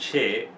6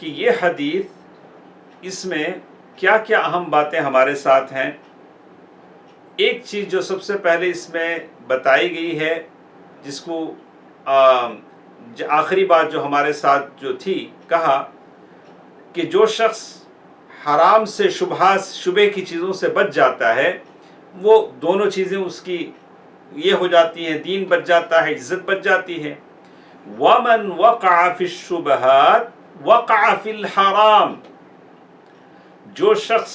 کہ یہ حدیث اس میں کیا کیا اہم باتیں ہمارے ساتھ ہیں۔ ایک چیز جو سب سے پہلے اس میں بتائی گئی ہے، جس کو آخری بات جو ہمارے ساتھ جو تھی، کہا کہ جو شخص حرام سے شبہ کی چیزوں سے بچ جاتا ہے، وہ دونوں چیزیں اس کی یہ ہو جاتی ہیں، دین بچ جاتا ہے، عزت بچ جاتی ہے۔ وَمَنْ وَقَعَ فِي الشُّبَهَاتِ وَقَعَ فِي الْحَرَامِ، جو شخص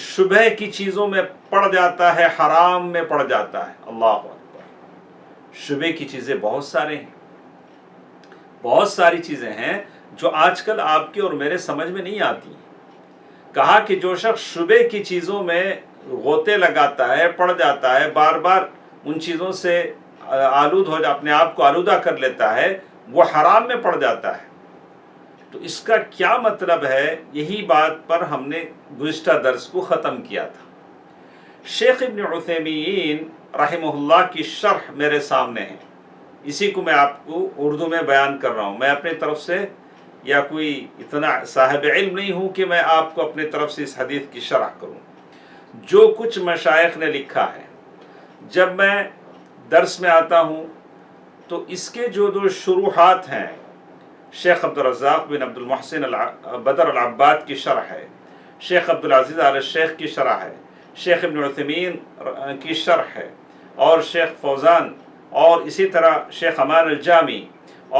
شبہ کی چیزوں میں پڑ جاتا ہے، حرام میں پڑ جاتا ہے۔ اللہ اکبر، شبہ کی چیزیں بہت سارے ہیں، بہت ساری چیزیں ہیں جو آج کل آپ کے اور میرے سمجھ میں نہیں آتی۔ کہا کہ جو شخص شبہ کی چیزوں میں غوطے لگاتا ہے، پڑ جاتا ہے، بار بار ان چیزوں سے اپنے آپ کو آلودہ کر لیتا ہے، وہ حرام میں پڑ جاتا ہے۔ تو اس کا کیا مطلب ہے، یہی بات پر ہم نے گزشتہ درس کو ختم کیا تھا۔ شیخ ابن عثیمین رحمہ اللہ کی شرح میرے سامنے ہے، اسی کو میں آپ کو اردو میں بیان کر رہا ہوں۔ میں اپنے طرف سے یا کوئی اتنا صاحب علم نہیں ہوں کہ میں آپ کو اپنے طرف سے اس حدیث کی شرح کروں۔ جو کچھ مشائخ نے لکھا ہے، جب میں درس میں آتا ہوں تو اس کے جو دو شروحات ہیں، شیخ عبدالرزاق بن عبد المحسن بدر العباد کی شرح ہے، شیخ عبدالعزیز آل الشیخ کی شرح ہے، شیخ ابن عثیمین کی شرح ہے، اور شیخ فوزان، اور اسی طرح شیخ امان الجامی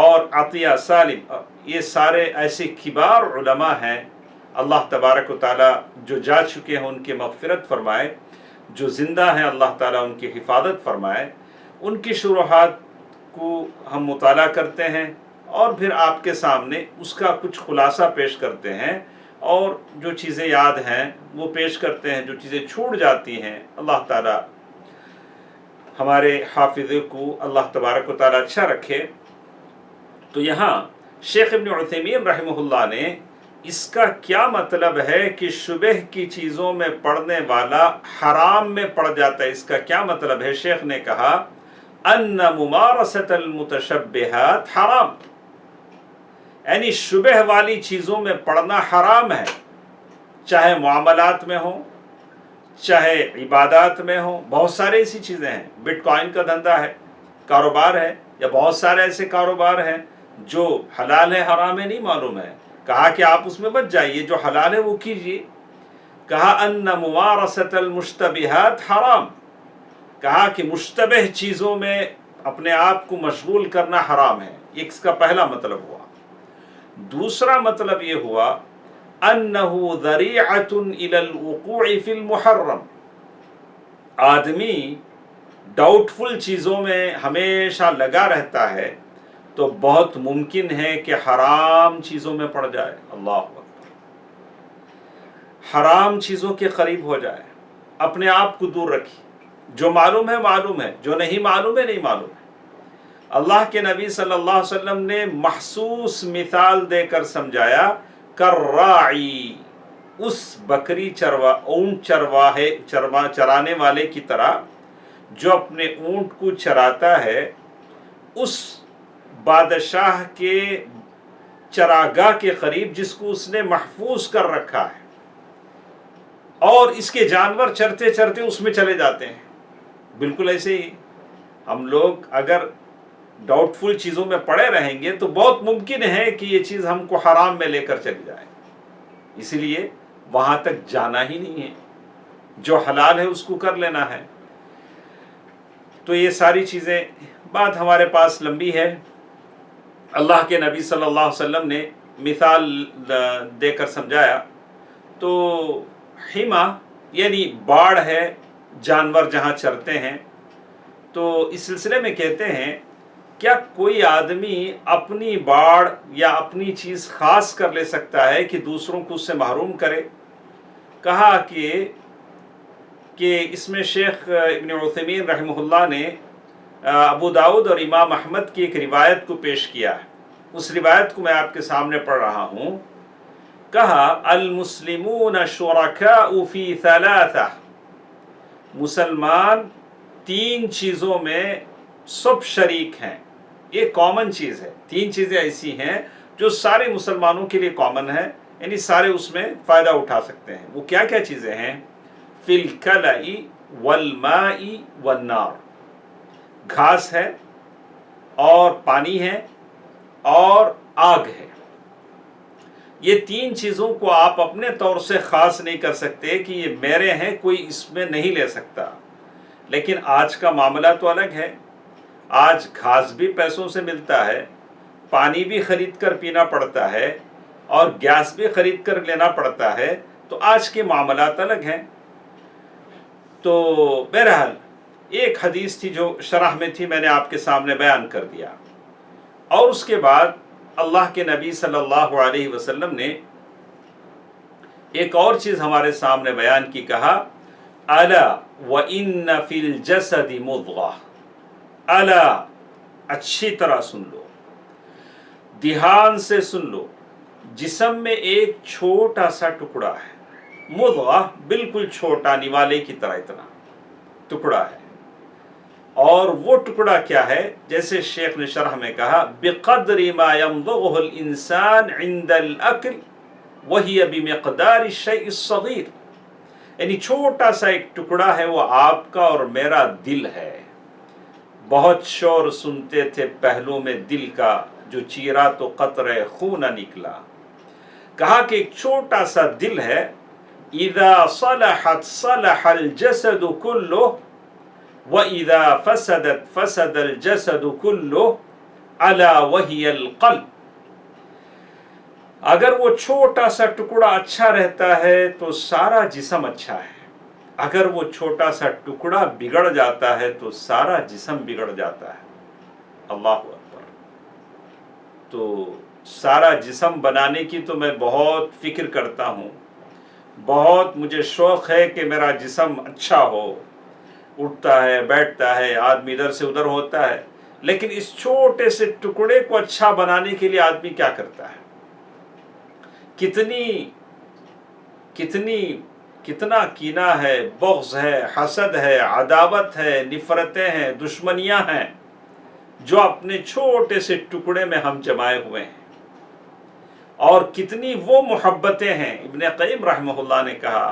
اور عطیہ سالم، یہ سارے ایسے کبار علماء ہیں، اللہ تبارک و تعالی جو جا چکے ہیں ان کی مغفرت فرمائے، جو زندہ ہیں اللہ تعالیٰ ان کی حفاظت فرمائے۔ ان کی شروحات کو ہم مطالعہ کرتے ہیں اور پھر آپ کے سامنے اس کا کچھ خلاصہ پیش کرتے ہیں، اور جو چیزیں یاد ہیں وہ پیش کرتے ہیں، جو چیزیں چھوٹ جاتی ہیں اللہ تعالیٰ ہمارے حافظے کو اللہ تبارک و تعالیٰ اچھا رکھے۔ تو یہاں شیخ ابن عثیمین رحمہ اللہ نے اس کا کیا مطلب ہے کہ شبہ کی چیزوں میں پڑنے والا حرام میں پڑ جاتا ہے، اس کا کیا مطلب ہے؟ شیخ نے کہا ان ممارست المتشبہات حرام، یعنی شبہ والی چیزوں میں پڑنا حرام ہے، چاہے معاملات میں ہو، چاہے عبادات میں ہو۔ بہت سارے ایسی چیزیں ہیں، بٹ کوائن کا دھندا ہے، کاروبار ہے، یا بہت سارے ایسے کاروبار ہیں جو حلال ہے حرام ہے نہیں معلوم ہے۔ کہا کہ آپ اس میں بچ جائیے، جو حلال ہے وہ کیجیے۔ کہا ان ممارست المشتبہات حرام، کہا کہ مشتبہ چیزوں میں اپنے آپ کو مشغول کرنا حرام ہے، یہ اس کا پہلا مطلب ہوا۔ دوسرا مطلب یہ ہوا انہ ذریعۃ الی الوقوع فی المحرم، آدمی ڈاؤٹ فل چیزوں میں ہمیشہ لگا رہتا ہے تو بہت ممکن ہے کہ حرام چیزوں میں پڑ جائے۔ اللہ اکبر، حرام چیزوں کے قریب ہو جائے۔ اپنے آپ کو دور رکھیے، جو معلوم ہے معلوم ہے، جو نہیں معلوم ہے نہیں معلوم ہے۔ اللہ کے نبی صلی اللہ علیہ وسلم نے محسوس مثال دے کر سمجھایا، کراعی، اس بکری اونٹ چرانے والے کی طرح جو اپنے اونٹ کو چراتا ہے، اس بادشاہ کے چراگاہ کے قریب جس کو اس نے محفوظ کر رکھا ہے، اور اس کے جانور چرتے چرتے اس میں چلے جاتے ہیں۔ بالکل ایسے ہی ہم لوگ اگر ڈاؤٹ فل چیزوں میں پڑے رہیں گے تو بہت ممکن ہے کہ یہ چیز ہم کو حرام میں لے کر چلی جائے، اس لیے وہاں تک جانا ہی نہیں ہے، جو حلال ہے اس کو کر لینا ہے۔ تو یہ ساری چیزیں، بات ہمارے پاس لمبی ہے۔ اللہ کے نبی صلی اللہ علیہ وسلم نے مثال دے کر سمجھایا۔ تو حما یعنی باڑ ہے، جانور جہاں چرتے ہیں۔ تو اس سلسلے میں کہتے ہیں، کیا کوئی آدمی اپنی باڑ یا اپنی چیز خاص کر لے سکتا ہے کہ دوسروں کو اس سے محروم کرے؟ کہا کہ اس میں شیخ ابن عثیمین رحمہ اللہ نے ابو داؤد اور امام احمد کی ایک روایت کو پیش کیا ہے، اس روایت کو میں آپ کے سامنے پڑھ رہا ہوں۔ کہا المسلمون شرکاء فی ثلاثہ، مسلمان تین چیزوں میں سب شریک ہیں۔ یہ کامن چیز ہے، تین چیزیں ایسی ہیں جو سارے مسلمانوں کے لیے کامن ہے، یعنی سارے اس میں فائدہ اٹھا سکتے ہیں۔ وہ کیا کیا چیزیں ہیں؟ فی الکلأ والماء والنار، گھاس ہے اور پانی ہے اور آگ ہے۔ یہ تین چیزوں کو آپ اپنے طور سے خاص نہیں کر سکتے کہ یہ میرے ہیں، کوئی اس میں نہیں لے سکتا۔ لیکن آج کا معاملہ تو الگ ہے، آج گھاس بھی پیسوں سے ملتا ہے، پانی بھی خرید کر پینا پڑتا ہے اور گیس بھی خرید کر لینا پڑتا ہے، تو آج کے معاملات الگ ہیں۔ تو بہرحال ایک حدیث تھی جو شرح میں تھی، میں نے آپ کے سامنے بیان کر دیا، اور اس کے بعد اللہ کے نبی صلی اللہ علیہ وسلم نے ایک اور چیز ہمارے سامنے بیان کی، کہا الا وَإِنَّ فِي الْجَسَدِ مُضْغَةً، الا، اچھی طرح سن لو، دھیان سے سن لو، جسم میں ایک چھوٹا سا ٹکڑا ہے، مضغہ بالکل چھوٹا، نوالے کی طرح اتنا ٹکڑا ہے، اور وہ ٹکڑا کیا ہے؟ جیسے شیخ نے شرح میں کہا بقدر ما يمضغه الانسان عند الاكل وهي بمقدار الشيء الصغير، یعنی چھوٹا سا ایک ٹکڑا ہے، وہ آپ کا اور میرا دل ہے۔ بہت شور سنتے تھے پہلو میں دل کا، جو چیرا تو قطرے خون نہ نکلا۔ کہا کہ ایک چھوٹا سا دل ہے، اذا صلحت صلح الجسد كله وَإِذَا فَسَدَتْ فَسَدَ الْجَسَدُ كُلُّهُ أَلَا وَهِيَ الْقَلْبُ، اگر وہ چھوٹا سا ٹکڑا اچھا رہتا ہے تو سارا جسم اچھا ہے، اگر وہ چھوٹا سا ٹکڑا بگڑ جاتا ہے تو سارا جسم بگڑ جاتا ہے۔ اللہ اکبر۔ تو سارا جسم بنانے کی تو میں بہت فکر کرتا ہوں، بہت مجھے شوق ہے کہ میرا جسم اچھا ہو، اٹھتا ہے، بیٹھتا ہے، آدمی ادھر سے ادھر ہوتا ہے، لیکن اس چھوٹے سے ٹکڑے کو اچھا بنانے کے لیے آدمی کیا کرتا ہے؟ کتنا کینہ ہے، بغض ہے، حسد ہے، عداوت ہے، نفرتیں ہیں، دشمنیاں ہیں، جو اپنے چھوٹے سے ٹکڑے میں ہم جمائے ہوئے ہیں، اور کتنی وہ محبتیں ہیں۔ ابن قیم رحمہ اللہ نے کہا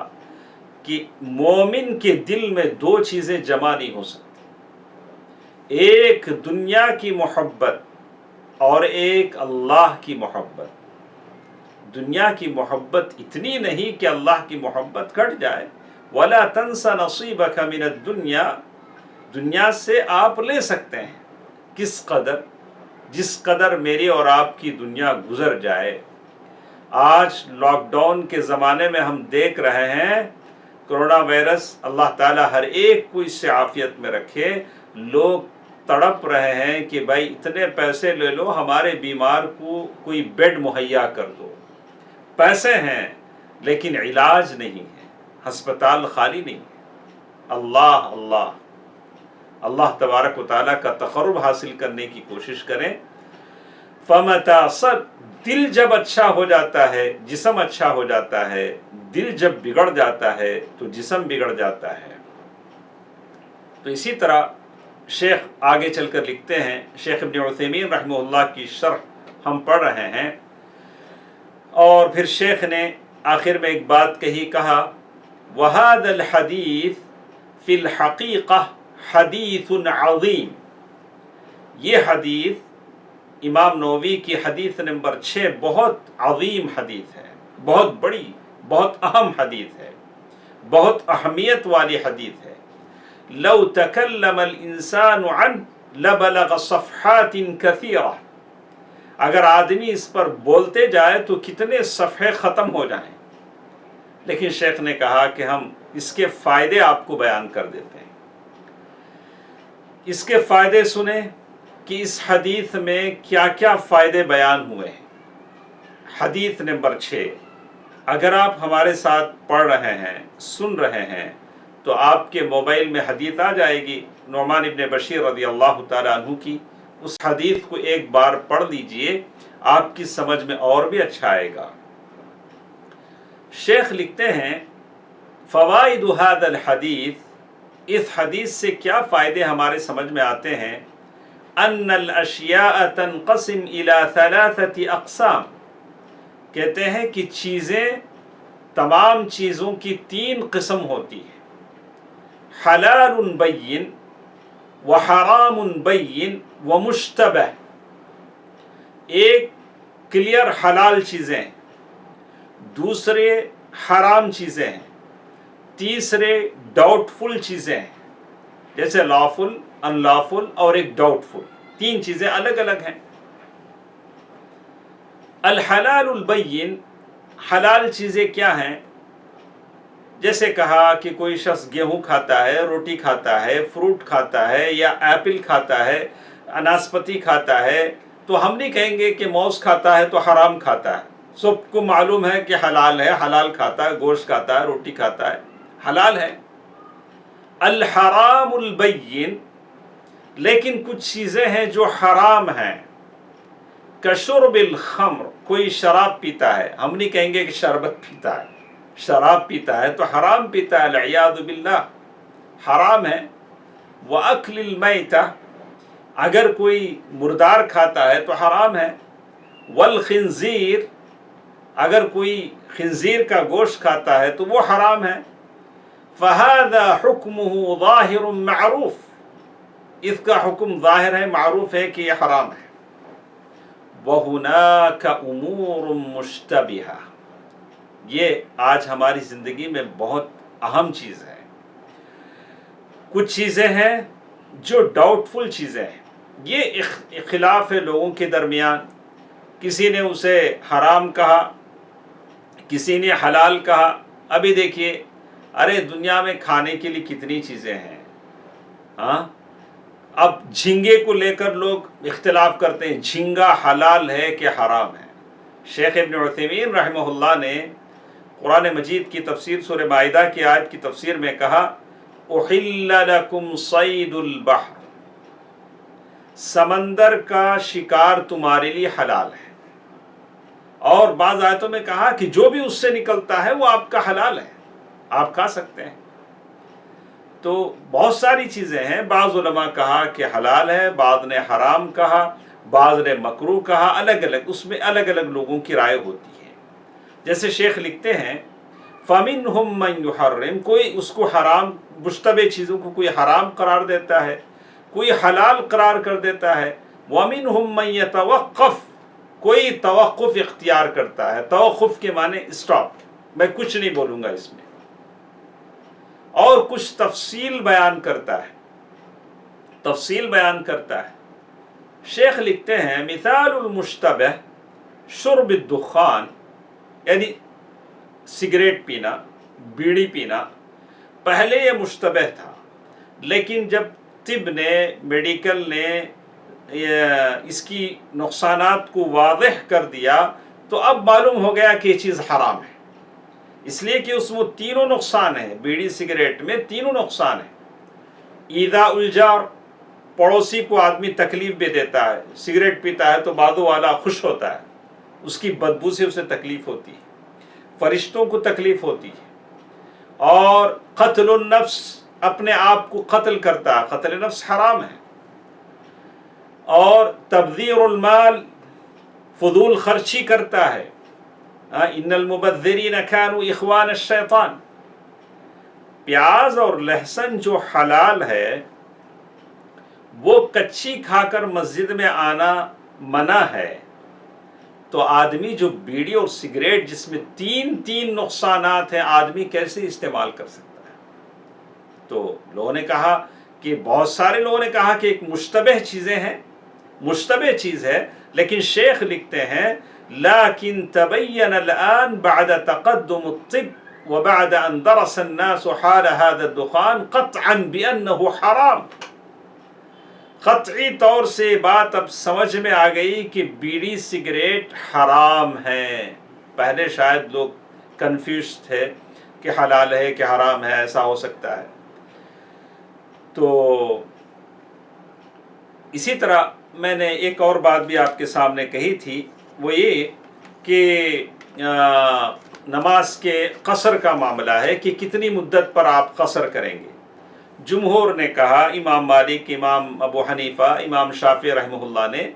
کہ مومن کے دل میں دو چیزیں جمع نہیں ہو سکتی، ایک دنیا کی محبت اور ایک اللہ کی محبت۔ دنیا کی محبت اتنی نہیں کہ اللہ کی محبت گھٹ جائے، وَلَا تَنْسَ نَصِيبَكَ مِنَ الدُّنْيَا، دنیا سے آپ لے سکتے ہیں کس قدر، جس قدر میری اور آپ کی دنیا گزر جائے۔ آج لاک ڈاؤن کے زمانے میں ہم دیکھ رہے ہیں، کرونا وائرس، اللہ تعالیٰ ہر ایک کو اس سے عافیت میں رکھے، لوگ تڑپ رہے ہیں کہ بھائی اتنے پیسے لے لو، ہمارے بیمار کو کوئی بیڈ مہیا کر دو۔ پیسے ہیں لیکن علاج نہیں ہے، ہسپتال خالی نہیں ہے۔ اللہ تبارک و تعالیٰ کا تقرب حاصل کرنے کی کوشش کریں۔ فَمَتَى دل جب اچھا ہو جاتا ہے، جسم اچھا ہو جاتا ہے، دل جب بگڑ جاتا ہے تو جسم بگڑ جاتا ہے۔ تو اسی طرح شیخ آگے چل کر لکھتے ہیں، شیخ ابن عثیمین رحمہ اللہ کی شرح ہم پڑھ رہے ہیں، اور پھر شیخ نے آخر میں ایک بات کہی، کہا وَهَذَا الْحَدِيث فِي الْحَقِيقَةِ حَدِيثٌ عَظِيمٌ، یہ حدیث امام نووی کی حدیث نمبر 6 بہت عظیم حدیث ہے، بہت بڑی، بہت اہم حدیث ہے، بہت اہمیت والی حدیث ہے۔ لو تکلم الانسان عنہ لبلغ صفحات کثیرہ، اگر آدمی اس پر بولتے جائے تو کتنے صفحے ختم ہو جائیں، لیکن شیخ نے کہا کہ ہم اس کے فائدے آپ کو بیان کر دیتے ہیں۔ اس کے فائدے سنیں کہ اس حدیث میں کیا کیا فائدے بیان ہوئے ہیں۔ حدیث نمبر 6 اگر آپ ہمارے ساتھ پڑھ رہے ہیں، سن رہے ہیں، تو آپ کے موبائل میں حدیث آ جائے گی نعمان ابن بشیر رضی اللہ تعالیٰ عنہ کی۔ اس حدیث کو ایک بار پڑھ لیجئے، آپ کی سمجھ میں اور بھی اچھا آئے گا۔ شیخ لکھتے ہیں فوائد هذا الحدیث، اس حدیث سے کیا فائدے ہمارے سمجھ میں آتے ہیں۔ ان الاشیاء تنقسم الى ثلاثة اقسام، کہتے ہیں کہ چیزیں، تمام چیزوں کی 3 قسم ہوتی ہیں، حلال بین وحرام بین ومشتبہ۔ ایک کلیئر حلال چیزیں ہیں، دوسرے حرام چیزیں ہیں، تیسرے ڈاؤٹ فل چیزیں ہیں، جیسے لافل، ان لافل اور ایک ڈاؤٹ فل، 3 چیزیں الگ الگ ہیں۔ الحلال البین، حلال چیزیں کیا ہیں؟ جیسے کہا کہ کوئی شخص گیہوں کھاتا ہے، روٹی کھاتا ہے، فروٹ کھاتا ہے، یا ایپل کھاتا ہے، اناسپتی کھاتا ہے، تو ہم نہیں کہیں گے کہ موز کھاتا ہے تو حرام کھاتا ہے۔ سب کو معلوم ہے کہ حلال ہے، حلال کھاتا ہے، گوشت کھاتا ہے، روٹی کھاتا ہے، حلال ہے۔ الحرام البین، لیکن کچھ چیزیں ہیں جو حرام ہیں، کشرب الخمر، کوئی شراب پیتا ہے، ہم نہیں کہیں گے کہ شربت پیتا ہے، شراب پیتا ہے تو حرام پیتا ہے، العیاذ باللہ، حرام ہے۔ وَأَكْلِ الْمَيْتَةِ، اگر کوئی مردار کھاتا ہے تو حرام ہے۔ والخنزیر، اگر کوئی خنزیر کا گوشت کھاتا ہے تو وہ حرام ہے۔ فَهَذَا حُكْمُهُ ظَاهِرٌ مَعْرُوف، اس کا حکم ظاہر ہے، معروف ہے کہ یہ حرام ہے۔ وَهُنَاكَ أُمُورٌ مُشْتَبِهَةٌ، یہ آج ہماری زندگی میں بہت اہم چیز ہے۔ کچھ چیزیں ہیں جو ڈاؤٹ فل چیزیں ہیں، یہ اختلاف ہے لوگوں کے درمیان، کسی نے اسے حرام کہا، کسی نے حلال کہا۔ ابھی دیکھیے، ارے دنیا میں کھانے کے لیے کتنی چیزیں ہیں، ہاں؟ اب جھینگے کو لے کر لوگ اختلاف کرتے ہیں، جھینگا حلال ہے کہ حرام ہے۔ شیخ ابن عثیمین رحمہ اللہ نے قرآن مجید کی تفسیر سورہ مائدہ کی آیت کی تفسیر میں کہا، احل لکم صید البحر، سمندر کا شکار تمہارے لیے حلال ہے۔ اور بعض آیتوں میں کہا کہ جو بھی اس سے نکلتا ہے وہ آپ کا حلال ہے، آپ کھا سکتے ہیں۔ تو بہت ساری چیزیں ہیں، بعض علماء کہا کہ حلال ہے، بعض نے حرام کہا، بعض نے مکروہ کہا، الگ الگ، اس میں الگ الگ لوگوں کی رائے ہوتی ہے۔ جیسے شیخ لکھتے ہیں، فَمِنْهُمْ مَنْ يُحَرِّمُ، کوئی اس کو حرام، مشتبہ چیزوں کو کوئی حرام قرار دیتا ہے، کوئی حلال قرار کر دیتا ہے۔ وَمِنْهُمْ مَنْ يَتَوَقَّفُ، کوئی توقف اختیار کرتا ہے، توقف کے معنی اسٹاپ، میں کچھ نہیں بولوں گا اس میں، اور کچھ تفصیل بیان کرتا ہے، تفصیل بیان کرتا ہے۔ شیخ لکھتے ہیں، مثال المشتبہ شرب الدخان، یعنی سگریٹ پینا، بیڑی پینا، پہلے یہ مشتبہ تھا، لیکن جب طب نے، میڈیکل نے اس کی نقصانات کو واضح کر دیا تو اب معلوم ہو گیا کہ یہ چیز حرام ہے، اس لیے کہ اس میں تینوں نقصان ہیں، بیڑی سگریٹ میں تینوں نقصان ہیں۔ ایذاء الجار، پڑوسی کو آدمی تکلیف بھی دیتا ہے، سگریٹ پیتا ہے تو بادو والا خوش ہوتا ہے، اس کی بدبو سے اسے تکلیف ہوتی ہے، فرشتوں کو تکلیف ہوتی ہے۔ اور قتل النفس، اپنے آپ کو قتل کرتا ہے، قتل نفس حرام ہے۔ اور تبذیر المال، فضول خرچی کرتا ہے، ان المبذرین کانوا اخوان الشیطان۔ پیاز اور لہسن جو حلال ہے وہ کچی کھا کر مسجد میں آنا منع ہے، تو آدمی جو بیڑی اور سگریٹ جس میں تین نقصانات ہیں، آدمی کیسے استعمال کر سکتا ہے؟ تو لوگوں نے کہا کہ، بہت سارے لوگوں نے کہا کہ ایک مشتبہ چیزیں ہیں، مشتبہ چیز ہے، لیکن شیخ لکھتے ہیں، لیکن تبین الآن بعد تقدم الطب وبعد ان درس الناس حال هذا الدخان قطعا بأنه حرام۔ قطعی طور سے بات اب سمجھ میں آ گئی کہ بیڑی سگریٹ حرام ہیں۔ پہلے شاید لوگ کنفیوز تھے کہ حلال ہے کہ حرام ہے، ایسا ہو سکتا ہے۔ تو اسی طرح میں نے ایک اور بات بھی آپ کے سامنے کہی تھی، وہ یہ کہ نماز کے قصر کا معاملہ ہے کہ کتنی مدت پر آپ قصر کریں گے۔ جمہور نے کہا، امام مالک، امام ابو حنیفہ، امام شافعی رحمہ اللہ نے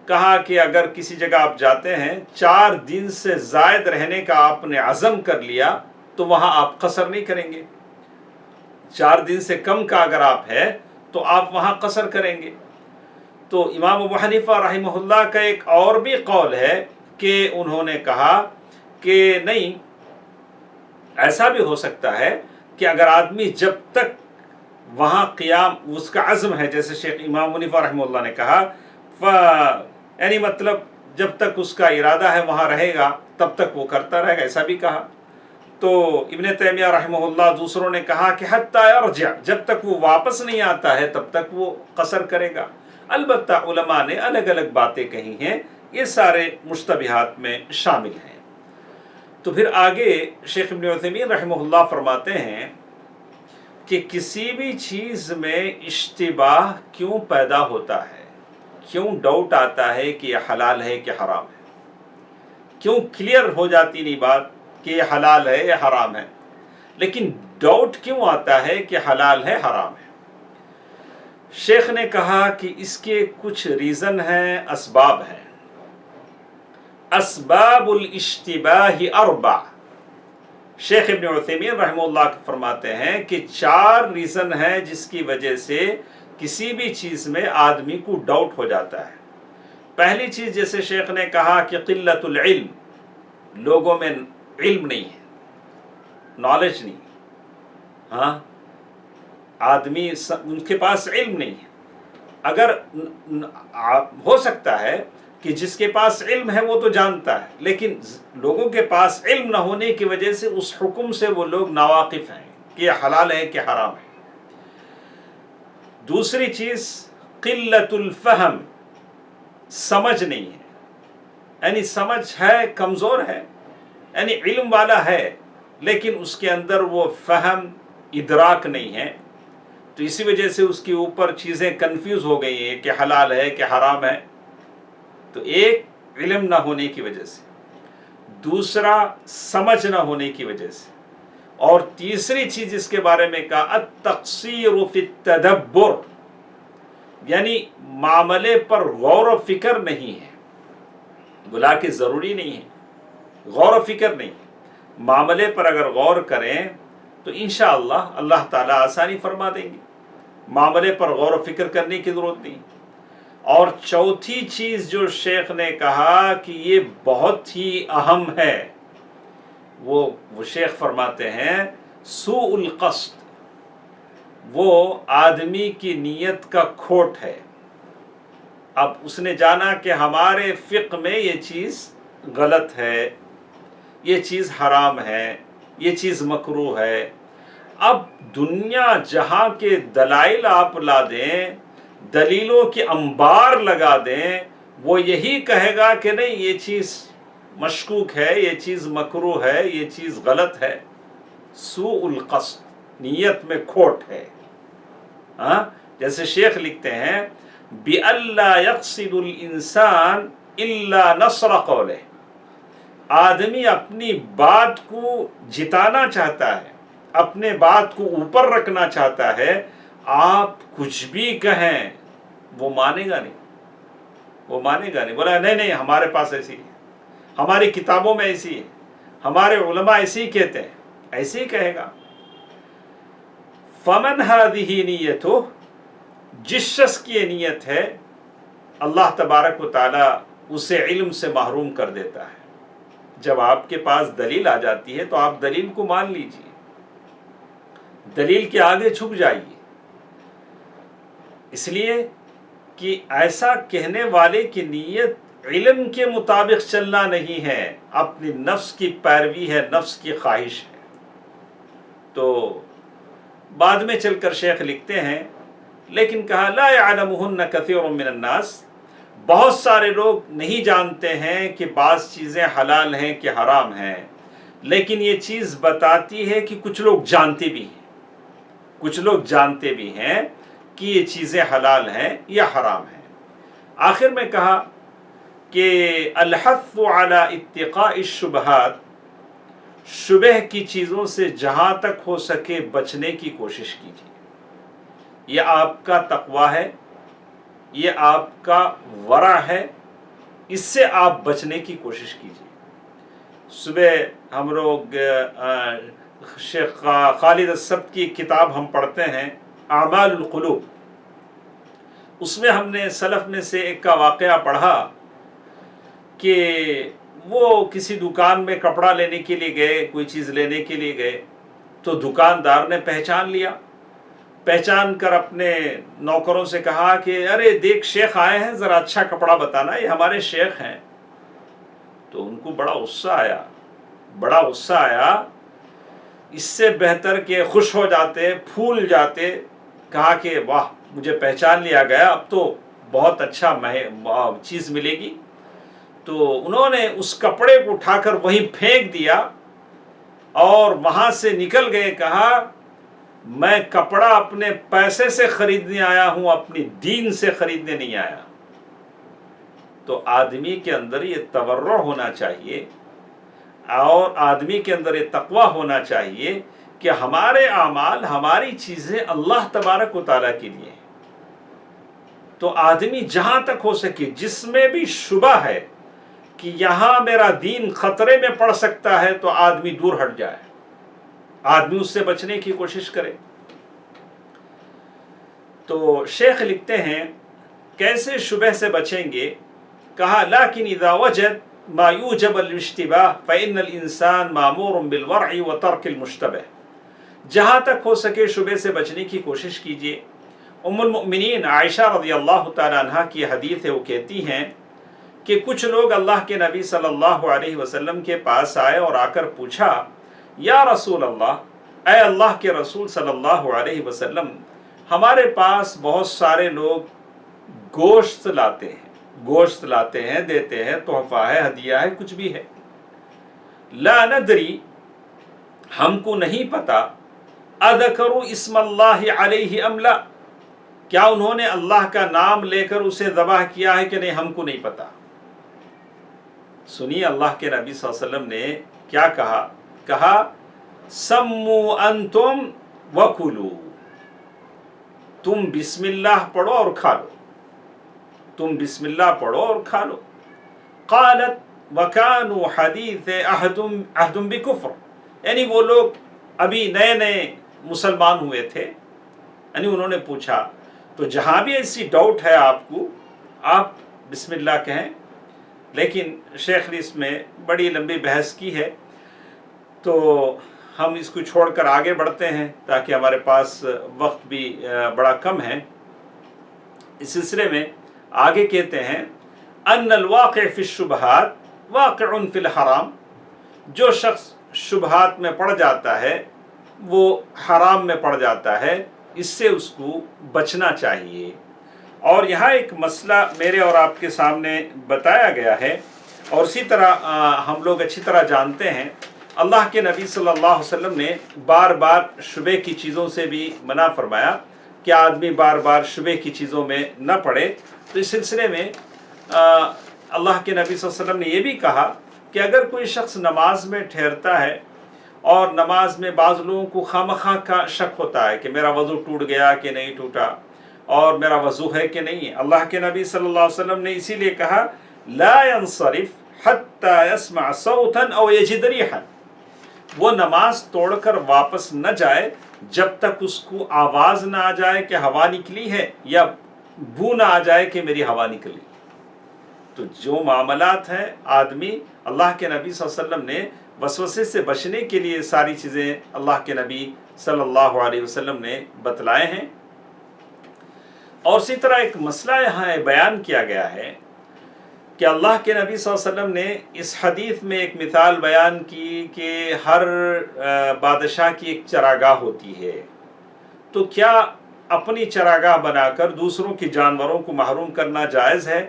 کہا کہ اگر کسی جگہ آپ جاتے ہیں 4 دن سے زائد رہنے کا آپ نے عزم کر لیا تو وہاں آپ قصر نہیں کریں گے. 4 دن سے کم کا اگر آپ ہے تو آپ وہاں قصر کریں گے. تو امام ابو حنیفہ رحمہ اللہ کا ایک اور بھی قول ہے کہ انہوں نے کہا کہ نہیں، ایسا بھی ہو سکتا ہے کہ اگر آدمی جب تک وہاں قیام اس کا عزم ہے، جیسے شیخ امام حنیفہ رحمہ اللہ نے کہا یعنی مطلب جب تک اس کا ارادہ ہے وہاں رہے گا تب تک وہ کرتا رہے گا، ایسا بھی کہا. تو ابن تیمیہ رحمہ اللہ، دوسروں نے کہا کہ حتی یرجع، جب تک وہ واپس نہیں آتا ہے تب تک وہ قصر کرے گا. البتہ علماء نے الگ الگ باتیں کہی ہیں، یہ سارے مشتبہات میں شامل ہیں. تو پھر آگے شیخ ابن عثیمین رحمہ اللہ فرماتے ہیں کہ کسی بھی چیز میں اشتباہ کیوں پیدا ہوتا ہے، کیوں ڈاؤٹ آتا ہے کہ یہ حلال ہے کہ حرام ہے، کیوں کلیئر ہو جاتی نہیں بات کہ یہ حلال ہے یا حرام ہے، لیکن ڈاؤٹ کیوں آتا ہے کہ حلال ہے حرام ہے. شیخ نے کہا کہ اس کے کچھ ریزن ہیں، اسباب ہیں. اسباب الاشتباہ 4. شیخ ابن عثیمین رحمہ اللہ فرماتے ہیں کہ 4 ریزن ہیں جس کی وجہ سے کسی بھی چیز میں آدمی کو ڈاؤٹ ہو جاتا ہے. پہلی چیز جیسے شیخ نے کہا کہ قلت العلم، لوگوں میں علم نہیں ہے، نالج نہیں. ہاں، آدمی ان کے پاس علم نہیں ہے. اگر ہو سکتا ہے کہ جس کے پاس علم ہے وہ تو جانتا ہے، لیکن لوگوں کے پاس علم نہ ہونے کی وجہ سے اس حکم سے وہ لوگ ناواقف ہیں کہ یہ حلال ہے کہ حرام ہے. دوسری چیز قلت الفہم، سمجھ نہیں ہے، یعنی سمجھ ہے کمزور ہے، یعنی علم والا ہے لیکن اس کے اندر وہ فہم ادراک نہیں ہے، تو اسی وجہ سے اس کے اوپر چیزیں کنفیوز ہو گئی ہیں کہ حلال ہے کہ حرام ہے. تو ایک علم نہ ہونے کی وجہ سے، دوسرا سمجھ نہ ہونے کی وجہ سے، اور تیسری چیز اس کے بارے میں کہا التقصیر فی التدبر، یعنی معاملے پر غور و فکر نہیں ہے. بلا کہ ضروری نہیں ہے، غور و فکر نہیں ہے. معاملے پر اگر غور کریں تو انشاءاللہ اللہ تعالیٰ آسانی فرما دیں گے. معاملے پر غور و فکر کرنے کی ضرورت نہیں. اور چوتھی چیز جو شیخ نے کہا کہ یہ بہت ہی اہم ہے، وہ شیخ فرماتے ہیں سوء القصد، وہ آدمی کی نیت کا کھوٹ ہے. اب اس نے جانا کہ ہمارے فقہ میں یہ چیز غلط ہے، یہ چیز حرام ہے، یہ چیز مکروہ ہے. اب دنیا جہاں کے دلائل آپ لا دیں، دلیلوں کے انبار لگا دیں، وہ یہی کہے گا کہ نہیں یہ چیز مشکوک ہے، یہ چیز مکروہ ہے، یہ چیز غلط ہے. سوء القصد، نیت میں کھوٹ ہے. ہاں، جیسے شیخ لکھتے ہیں بِأَلَّا يَقْصِدُ الْإِنسَانِ إِلَّا نَصْرَ قَوْلِهِ، آدمی اپنی بات کو جتانا چاہتا ہے، اپنے بات کو اوپر رکھنا چاہتا ہے. آپ کچھ بھی کہیں وہ مانے گا نہیں، وہ مانے گا نہیں. بولا نہیں ہمارے پاس ایسی ہے، ہماری کتابوں میں ایسی ہے، ہمارے علماء ایسی کہتے ہیں، ایسے ہی کہے گا. فَمَنْ هَذِهِ نِيَّتُهُ، جس شخص کی یہ نیت ہے اللہ تبارک و تعالی اسے علم سے محروم کر دیتا ہے. جب آپ کے پاس دلیل آ جاتی ہے تو آپ دلیل کو مان لیجئے، دلیل کے آگے جھک جائیے. اس لیے کہ ایسا کہنے والے کی نیت علم کے مطابق چلنا نہیں ہے، اپنی نفس کی پیروی ہے، نفس کی خواہش ہے. تو بعد میں چل کر شیخ لکھتے ہیں لیکن کہا لا يعلمهن كثير من الناس، بہت سارے لوگ نہیں جانتے ہیں کہ بعض چیزیں حلال ہیں کہ حرام ہیں، لیکن یہ چیز بتاتی ہے کہ کچھ لوگ جانتے بھی ہیں، کچھ لوگ جانتے بھی ہیں کہ یہ چیزیں حلال ہیں یا حرام ہیں. آخر میں کہا کہ الحث علی اتقاء الشبہات، شبہ کی چیزوں سے جہاں تک ہو سکے بچنے کی کوشش کیجیے. یہ آپ کا تقویٰ ہے، یہ آپ کا ورع ہے، اس سے آپ بچنے کی کوشش کیجیے۔ صبح ہم لوگ شیخ خالد السبت کی کتاب ہم پڑھتے ہیں اعمال القلوب، اس میں ہم نے سلف میں سے ایک کا واقعہ پڑھا کہ وہ کسی دکان میں کپڑا لینے کے لیے گئے، کوئی چیز لینے کے لیے گئے، تو دکاندار نے پہچان لیا، پہچان کر اپنے نوکروں سے کہا کہ ارے دیکھ شیخ آئے ہیں، ذرا اچھا کپڑا بتانا، یہ ہمارے شیخ ہیں۔ تو ان کو بڑا غصہ آیا، اس سے بہتر کہ خوش ہو جاتے، پھول جاتے، کہا کہ واہ مجھے پہچان لیا گیا، اب تو بہت اچھا چیز ملے گی۔ تو انہوں نے اس کپڑے کو اٹھا کر وہیں پھینک دیا اور وہاں سے نکل گئے، کہا میں کپڑا اپنے پیسے سے خریدنے آیا ہوں، اپنی دین سے خریدنے نہیں آیا۔ تو آدمی کے اندر یہ تورع ہونا چاہیے اور آدمی کے اندر یہ تقویٰ ہونا چاہیے کہ ہمارے اعمال، ہماری چیزیں اللہ تبارک و تعالیٰ کے لیے ہیں۔ تو آدمی جہاں تک ہو سکے جس میں بھی شبہ ہے کہ یہاں میرا دین خطرے میں پڑ سکتا ہے، تو آدمی دور ہٹ جائے، آدمی اس سے بچنے کی کوشش کرے۔ تو شیخ لکھتے ہیں کیسے شبہ سے بچیں گے؟ کہا لیکن اذا وجد ما یوجب الاشتباہ فإن الانسان مامور بالورع وترک المشتبہ، جہاں تک ہو سکے شبہ سے بچنے کی کوشش کیجیے۔ ام المؤمنین عائشہ رضی اللہ تعالی عنہ کی حدیث ہے، وہ کہتی ہیں کہ کچھ لوگ اللہ کے نبی صلی اللہ علیہ وسلم کے پاس آئے اور آ کر پوچھا یا رسول اللہ، اے اللہ کے رسول صلی اللہ علیہ وسلم، ہمارے پاس بہت سارے لوگ گوشت لاتے ہیں، دیتے ہیں، تحفہ ہے، ہدیہ ہے، کچھ بھی ہے، لا ندری، ہم کو نہیں پتا، اذکروا اسم اللہ علیہ ام لا، کیا انہوں نے اللہ کا نام لے کر اسے ذبح کیا ہے کہ نہیں، ہم کو نہیں پتا۔ سنیے اللہ کے نبی صلی اللہ علیہ وسلم نے کیا کہا سمو انتم وکلو، تم بسم اللہ پڑھو اور کھا لو، تم بسم اللہ پڑھو اور کھا لو۔ قالت وکانوا حدیث عہد بکفر، یعنی وہ لوگ ابھی نئے مسلمان ہوئے تھے، یعنی انہوں نے پوچھا۔ تو جہاں بھی ایسی ڈاؤٹ ہے آپ کو، آپ بسم اللہ کہیں، لیکن شیخ نے اس میں بڑی لمبی بحث کی ہے، تو ہم اس کو چھوڑ کر آگے بڑھتے ہیں تاکہ ہمارے پاس وقت بھی بڑا کم ہے۔ اس سلسلے میں آگے کہتے ہیں ان الواقع فی الشبہات واقع فی الحرام، جو شخص شبہات میں پڑ جاتا ہے وہ حرام میں پڑ جاتا ہے، اس سے اس کو بچنا چاہیے۔ اور یہاں ایک مسئلہ میرے اور آپ کے سامنے بتایا گیا ہے، اور اسی طرح ہم لوگ اچھی طرح جانتے ہیں اللہ کے نبی صلی اللہ علیہ وسلم نے بار بار شبہ کی چیزوں سے بھی منع فرمایا کہ آدمی بار بار شبہ کی چیزوں میں نہ پڑے۔ تو اس سلسلے میں اللہ کے نبی صلی اللہ علیہ وسلم نے یہ بھی کہا کہ اگر کوئی شخص نماز میں ٹھہرتا ہے اور نماز میں بعض لوگوں کو خواہ کا شک ہوتا ہے کہ میرا وضو ٹوٹ گیا کہ نہیں ٹوٹا، اور میرا وضو ہے کہ نہیں، اللہ کے نبی صلی اللہ علیہ وسلم نے اسی لیے کہا لا ينصرف حتى يسمع صوتا او يجد ريحا، وہ نماز توڑ کر واپس نہ جائے جب تک اس کو آواز نہ آ جائے کہ ہوا نکلی ہے، یا بو نہ آ جائے کہ میری ہوا نکلی۔ تو جو معاملات ہیں آدمی، اللہ کے نبی صلی اللہ علیہ وسلم نے وسوسے سے بچنے کے لیے ساری چیزیں اللہ کے نبی صلی اللہ علیہ وسلم نے بتلائے ہیں۔ اور اسی طرح ایک مسئلہ یہاں بیان کیا گیا ہے کہ اللہ کے نبی صلی اللہ علیہ وسلم نے اس حدیث میں ایک مثال بیان کی کہ ہر بادشاہ کی ایک چراگاہ ہوتی ہے، تو کیا اپنی چراگاہ بنا کر دوسروں کی جانوروں کو محروم کرنا جائز ہے؟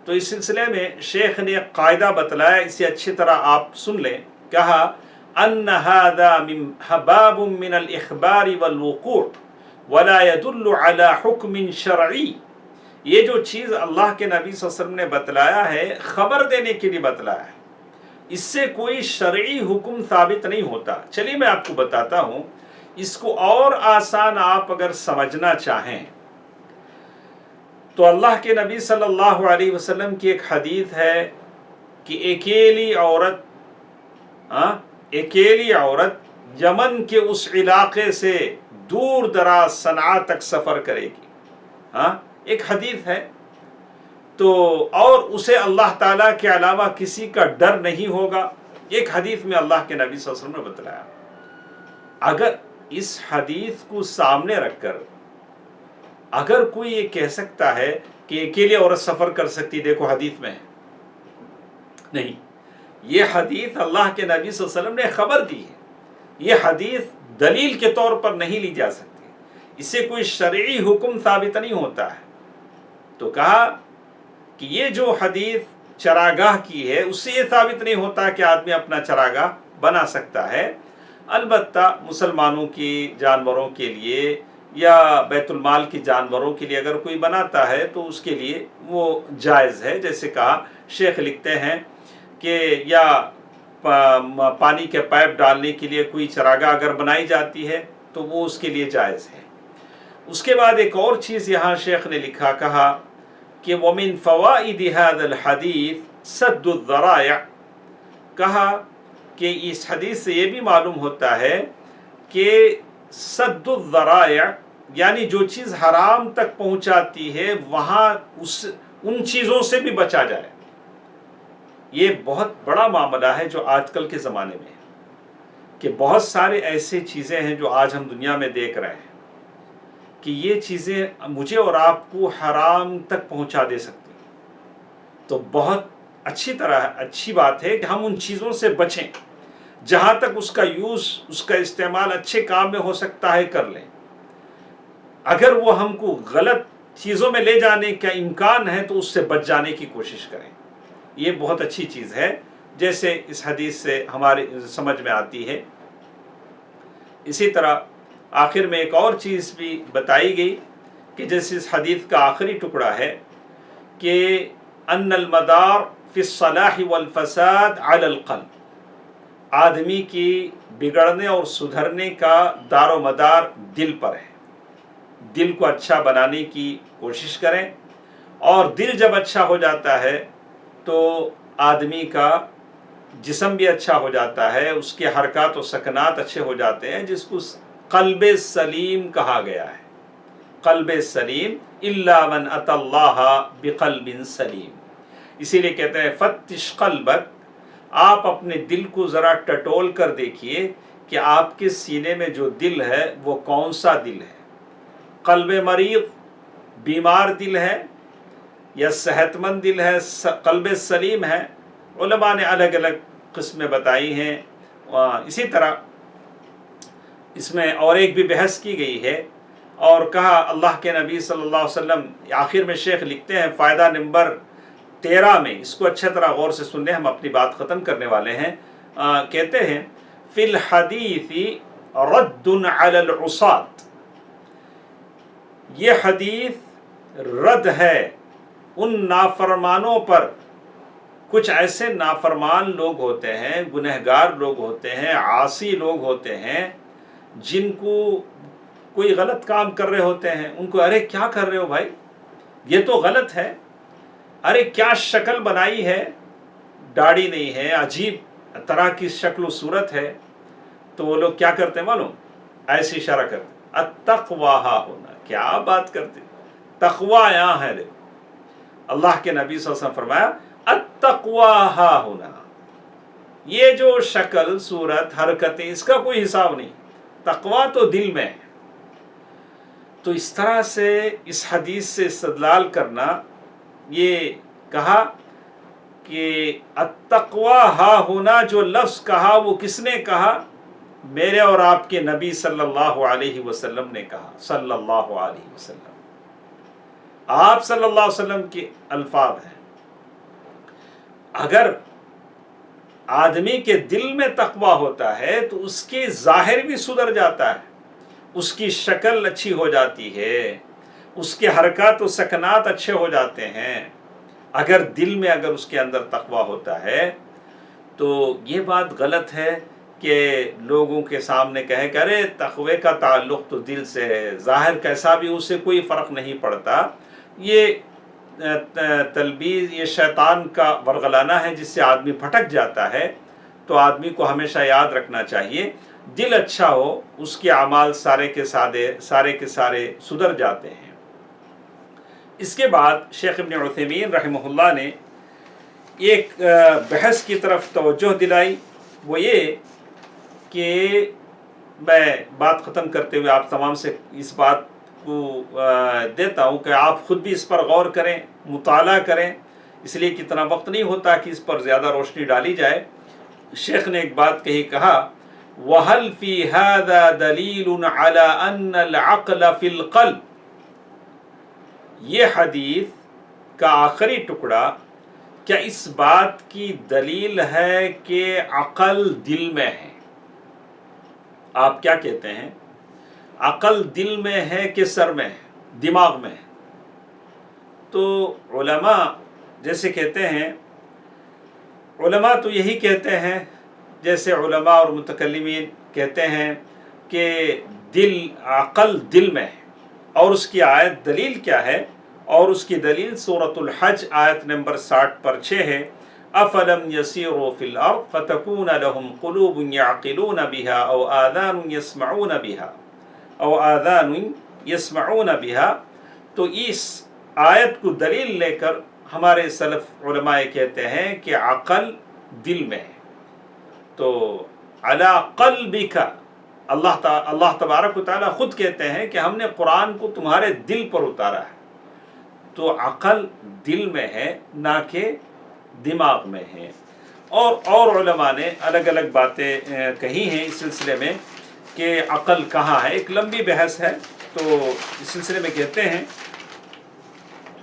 تو اس سلسلے میں شیخ نے ایک قاعدہ بتلایا، اسے اچھی طرح آپ سن لیں۔ کہا ان هذا باب من الاخبار والوقوع ولا يدل على حکم شرعی، یہ جو چیز اللہ کے نبی صلی اللہ علیہ وسلم نے بتلایا ہے خبر دینے کے لیے بتلایا ہے، اس سے کوئی شرعی حکم ثابت نہیں ہوتا۔ چلیے میں آپ کو بتاتا ہوں اس کو اور آسان آپ اگر سمجھنا چاہیں تو اللہ کے نبی صلی اللہ علیہ وسلم کی ایک حدیث ہے کہ اکیلی عورت یمن کے اس علاقے سے دور دراز صنعاء تک سفر کرے گی. ایک حدیث ہے تو اور اسے اللہ تعالیٰ کے علاوہ کسی کا ڈر نہیں ہوگا. ایک حدیث میں اللہ کے نبی صلی اللہ علیہ وسلم نے بتلایا. اگر اس حدیث کو سامنے رکھ کر اگر کوئی یہ کہہ سکتا ہے کہ اکیلے عورت سفر کر سکتی، دیکھو حدیث میں نہیں، یہ حدیث اللہ کے نبی صلی اللہ علیہ وسلم نے خبر دی ہے. یہ حدیث دلیل کے طور پر نہیں لی جا سکتی، اس سے کوئی شرعی حکم ثابت نہیں ہوتا ہے. تو کہا کہ یہ جو حدیث چراگاہ کی ہے اس سے یہ ثابت نہیں ہوتا کہ آدمی اپنا چراگاہ بنا سکتا ہے. البتہ مسلمانوں کی جانوروں کے لیے یا بیت المال کی جانوروں کے لیے اگر کوئی بناتا ہے تو اس کے لیے وہ جائز ہے. جیسے کہا شیخ لکھتے ہیں کہ یا پانی کے پائپ ڈالنے کے لیے کوئی چراگاہ اگر بنائی جاتی ہے تو وہ اس کے لیے جائز ہے. اس کے بعد ایک اور چیز یہاں شیخ نے لکھا، کہا کہ وَمِن فَوَائِدِ هَذَا الْحَدِيثِ سَدُّ الذَّرَائِعِ. کہا کہ اس حدیث سے یہ بھی معلوم ہوتا ہے کہ سد الذرائع یعنی جو چیز حرام تک پہنچاتی ہے وہاں ان چیزوں سے بھی بچا جائے. یہ بہت بڑا معاملہ ہے جو آج کل کے زمانے میں ہے کہ بہت سارے ایسے چیزیں ہیں جو آج ہم دنیا میں دیکھ رہے ہیں کہ یہ چیزیں مجھے اور آپ کو حرام تک پہنچا دے سکتی. تو بہت اچھی بات ہے کہ ہم ان چیزوں سے بچیں، جہاں تک اس کا یوز، اس کا استعمال اچھے کام میں ہو سکتا ہے کر لیں. اگر وہ ہم کو غلط چیزوں میں لے جانے کا امکان ہے تو اس سے بچ جانے کی کوشش کریں. یہ بہت اچھی چیز ہے، جیسے اس حدیث سے ہمارے سمجھ میں آتی ہے. اسی طرح آخر میں ایک اور چیز بھی بتائی گئی کہ جیسے اس حدیث کا آخری ٹکڑا ہے کہ ان المدار فی الصلاح والفساد علی القلب. آدمی کی بگڑنے اور سدھرنے کا دار و مدار دل پر ہے. دل کو اچھا بنانے کی کوشش کریں، اور دل جب اچھا ہو جاتا ہے تو آدمی کا جسم بھی اچھا ہو جاتا ہے، اس کے حرکات و سکنات اچھے ہو جاتے ہیں، جس کو قلب سلیم کہا گیا ہے. قلب سلیم الا من اتى اللہ بقلب سلیم. اسی لیے کہتے ہیں فتش قلبک، آپ اپنے دل کو ذرا ٹٹول کر دیکھیے کہ آپ کے سینے میں جو دل ہے وہ کون سا دل ہے. قلب مریض بیمار دل ہے یا صحت مند دل ہے، قلب سلیم ہے. علماء نے الگ الگ قسمیں بتائی ہیں. اسی طرح اس میں اور ایک بھی بحث کی گئی ہے، اور کہا اللہ کے نبی صلی اللہ علیہ وسلم آخر میں شیخ لکھتے ہیں فائدہ نمبر 13 میں، اس کو اچھا طرح غور سے سننے، ہم اپنی بات ختم کرنے والے ہیں. کہتے ہیں فی الحدیث رد علی العصاة. یہ حدیث رد ہے ان نافرمانوں پر. کچھ ایسے نافرمان لوگ ہوتے ہیں، گنہگار لوگ ہوتے ہیں، عاصی لوگ ہوتے ہیں، جن کو کوئی غلط کام کر رہے ہوتے ہیں، ان کو ارے کیا کر رہے ہو بھائی، یہ تو غلط ہے، ارے کیا شکل بنائی ہے، داڑھی نہیں ہے، عجیب طرح کی شکل و صورت ہے. تو وہ لوگ کیا کرتے ہیں معلوم؟ ایسی اشارہ کرتے التقوی ہا ہونا. کیا بات کرتے، تقوی یہاں ہے. دیکھو اللہ کے نبی صلی اللہ علیہ وسلم فرمایا التقوی ہا ہونا. یہ جو شکل صورت حرکتیں اس کا کوئی حساب نہیں، تقوی تو دل میں ہے. تو اس طرح سے اس حدیث سے استدلال کرنا، یہ کہا کہ التقوی ہا ہونا جو لفظ کہا وہ کس نے کہا؟ میرے اور آپ کے نبی صلی اللہ علیہ وسلم نے کہا. صلی اللہ علیہ وسلم، آپ صلی اللہ علیہ وسلم کے الفاظ ہیں. اگر آدمی کے دل میں تقوی ہوتا ہے تو اس کے ظاہر بھی سدھر جاتا ہے، اس کی شکل اچھی ہو جاتی ہے، اس کے حرکات و سکنات اچھے ہو جاتے ہیں. اگر دل میں اگر اس کے اندر تقوی ہوتا ہے تو یہ بات غلط ہے کہ لوگوں کے سامنے کہے کہ ارے تقوی کا تعلق تو دل سے ہے، ظاہر کیسا بھی اس سے کوئی فرق نہیں پڑتا، یہ تلبیس، یہ شیطان کا ورغلانہ ہے جس سے آدمی بھٹک جاتا ہے۔ تو آدمی کو ہمیشہ یاد رکھنا چاہیے دل اچھا ہو اس کے اعمال سارے کے سارے سدھر جاتے ہیں۔ اس کے بعد شیخ ابن عثیمین رحمہ اللہ نے ایک بحث کی طرف توجہ دلائی، وہ یہ کہ میں بات ختم کرتے ہوئے آپ تمام سے اس بات کو دیتا ہوں کہ آپ خود بھی اس پر غور کریں، مطالعہ کریں، اس لیے کتنا وقت نہیں ہوتا کہ اس پر زیادہ روشنی ڈالی جائے۔ شیخ نے ایک بات کہی، کہا وَهَلْ فِي هَذَا دَلِيلٌ عَلَىٰ أَنَّ الْعَقْلَ فِي الْقَلْبِ، یہ حدیث کا آخری ٹکڑا کیا اس بات کی دلیل ہے کہ عقل دل میں ہے؟ آپ کیا کہتے ہیں، عقل دل میں ہے کہ سر میں ہے، دماغ میں ہے؟ تو علماء جیسے کہتے ہیں، علماء تو یہی کہتے ہیں، جیسے علماء اور متکلمین کہتے ہیں کہ عقل دل میں ہے، اور اس کی آیت دلیل کیا ہے؟ اور اس کی دلیل سورۃ الحج آیت نمبر 60 پر 6 ہے، أَفَلَمْ يَسِيرُوا فِي الْأَرْضِ فَتَكُونَ لَهُمْ قُلُوبٌ يَعْقِلُونَ بِهَا أَوْ آذَانٌ يَسْمَعُونَ بِهَا۔ تو اس آیت کو دلیل لے کر ہمارے سلف علماء کہتے ہیں کہ عقل دل میں ہے۔ تو عَلَىٰ قَلْبِكَ، اللہ تبارک و تعالیٰ خود کہتے ہیں کہ ہم نے قرآن کو تمہارے دل پر اتارا ہے۔ تو عقل دل میں ہے نہ کہ دماغ میں ہے۔ اور علماء نے الگ الگ باتیں کہی ہیں اس سلسلے میں کہ عقل کہاں ہے، ایک لمبی بحث ہے۔ تو اس سلسلے میں کہتے ہیں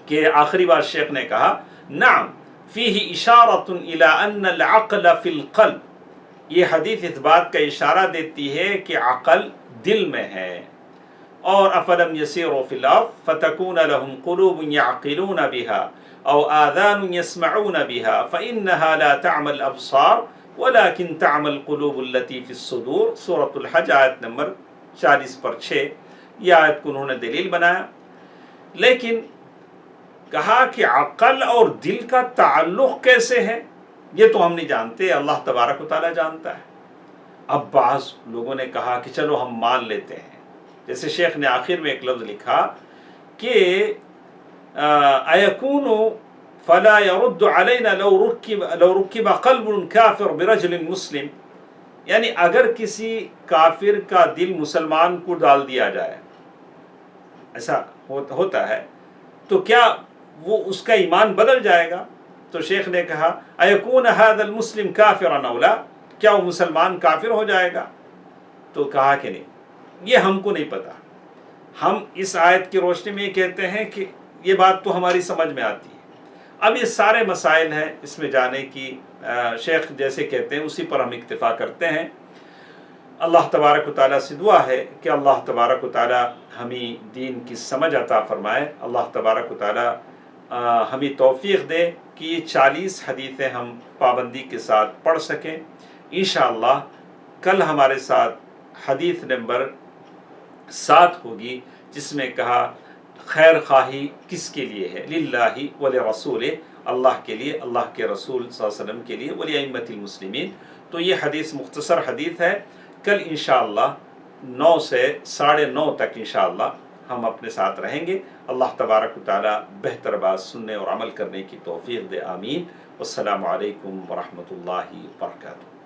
کہ آخری بات شیخ نے کہا، نعم فیہ اشارۃ الی ان العقل فی القلب، یہ حدیث اس بات کا اشارہ دیتی ہے کہ عقل دل میں ہے۔ اور افلم یسیروا فی الارض فتکون لهم قلوب یعقلون بها او آذان یسمعون بها فانها لا تعمی الابصار ولكن تعمی القلوب التي في الصدور، سورۃ الحج آیت نمبر 40 پر 6، یہ آیت کو انہوں نے دلیل بنایا۔ لیکن کہا کہ عقل اور دل کا تعلق کیسے ہے، یہ تو ہم نہیں جانتے، اللہ تبارک و تعالیٰ جانتا ہے۔ اب بعض لوگوں نے کہا کہ چلو ہم مان لیتے ہیں، جیسے شیخ نے آخر میں ایک لفظ لکھا کہ اَيَكُونُ فَلَا يَرُدُّ عَلَيْنَا لَوْ رُكِّبَ قَلْبٌ كَافِرٌ بِرَجُلٍ مُسْلِمٍ، یعنی اگر کسی کافر کا دل مسلمان کو ڈال دیا جائے، ایسا ہوتا ہے، تو کیا وہ اس کا ایمان بدل جائے گا؟ تو شیخ نے کہا اَيَكُونَ هَذَا الْمُسْلِمْ كَافِرًا أَوْ لَا، کیا وہ مسلمان کافر ہو جائے گا؟ تو کہا کہ نہیں، یہ ہم کو نہیں پتا، ہم اس آیت کی روشنی میں یہ کہتے ہیں کہ یہ بات تو ہماری سمجھ میں آتی ہے۔ اب یہ سارے مسائل ہیں، اس میں جانے کی شیخ جیسے کہتے ہیں اسی پر ہم اکتفا کرتے ہیں۔ اللہ تبارک و تعالیٰ سے دعا ہے کہ اللہ تبارک و تعالیٰ ہمیں دین کی سمجھ عطا فرمائے، اللہ تبارک و تعالیٰ ہمیں توفیق دے کہ یہ 40 حدیثیں ہم پابندی کے ساتھ پڑھ سکیں۔ انشاءاللہ کل ہمارے ساتھ حدیث نمبر 7 ہوگی، جس میں کہا خیر خواہی کس کے لیے ہے، للہ ولرسول، اللہ کے لیے، اللہ کے رسول صلی اللہ علیہ وسلم کے لیے، ولائمۃ المسلمین۔ تو یہ حدیث مختصر حدیث ہے۔ کل انشاءاللہ 9 سے 9:30 تک انشاءاللہ ہم اپنے ساتھ رہیں گے۔ اللہ تبارک و تعالیٰ بہتر بات سننے اور عمل کرنے کی توفیق دے، آمین۔ والسلام علیکم ورحمۃ اللہ وبرکاتہ۔